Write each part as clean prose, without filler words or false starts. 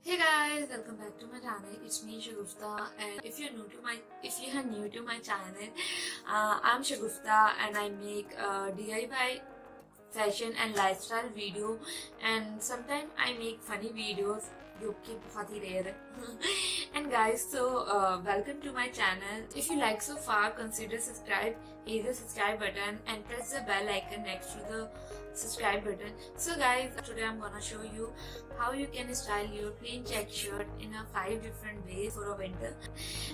Hey guys, welcome back to my channel. It's me Shagufta, and if you are new to my channel, I'm Shagufta and I make DIY fashion and lifestyle video, and sometimes I make funny videos जो कि बहुत ही rare है. And guys, so welcome to my channel. If you like so far, consider subscribe. Hit the subscribe button and press the bell icon next to the subscribe button. So guys, today I'm gonna show you how you can style your plain check shirt in 5 different ways for a winter.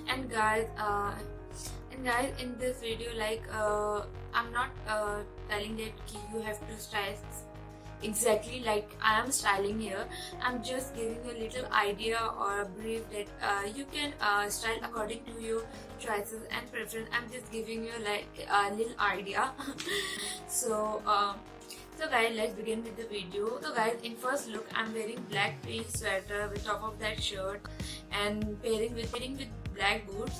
And guys, in this video, I'm not telling that you have to style exactly like I am styling here. I'm just giving you a little idea or a brief that you can style according to your choices and preference. I'm just giving you like a little idea. So guys, let's begin with the video. So guys, in first look, I'm wearing black plain sweater with top of that shirt and pairing with black boots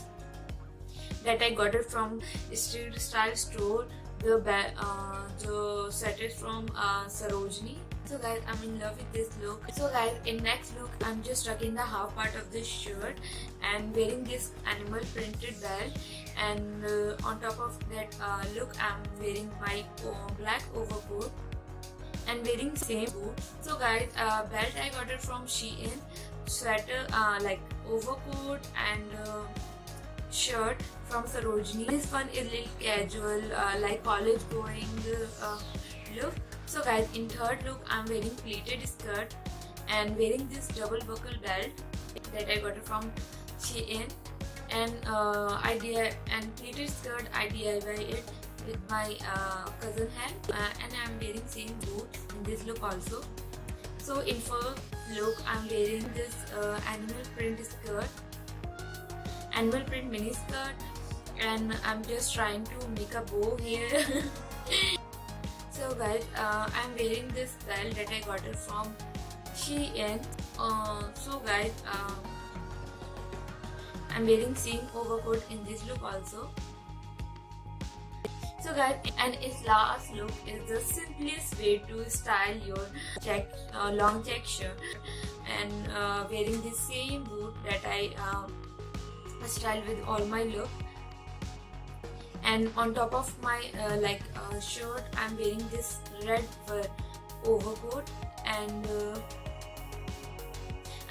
that I got it from street style store. The sweater is from Sarojini. So guys, I'm in love with this look. So guys, in next look, I'm just tucking the half part of this shirt and wearing this animal printed belt. And on top of that look, I'm wearing my black overcoat and wearing same boots. So guys, belt I got it from Shein, sweater like overcoat and shirt from Sarojini. This one is little casual, like college going look. So guys, in third look, I'm wearing pleated skirt and wearing this double buckle belt that I got it from Shein. And pleated skirt I DIY it with my cousin hand, and I'm wearing same boots in this look also. So in fourth look, I'm wearing this animal print mini skirt, and I'm just trying to make a bow here. So guys, I'm wearing this belt that I got it from Shein. So guys, I'm wearing same overcoat in this look also. So guys, and its last look is the simplest way to style your long check shirt, and wearing the same boot that I style with all my look. And on top of my shirt, I'm wearing this red overcoat, and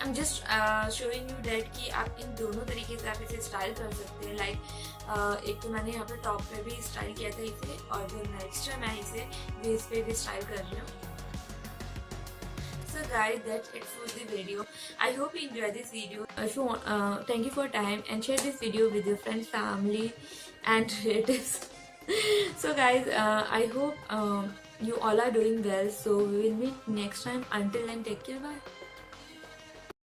I'm just showing you that कि आप इन दोनों तरीके से आप इसे style कर सकते हैं. लाइक एक तो मैंने यहाँ पे टॉप पे भी स्टाइल किया था इसे, और जो नेक्स्ट मैं इसे वेस्ट पे भी स्टाइल कर रही हूँ. So guys, that's it for the video. I hope you enjoyed this video. If you want, thank you for your time, and share this video with your friends, family and relatives. So guys, I hope you all are doing well. So we will meet next time. Until then, take care. Bye.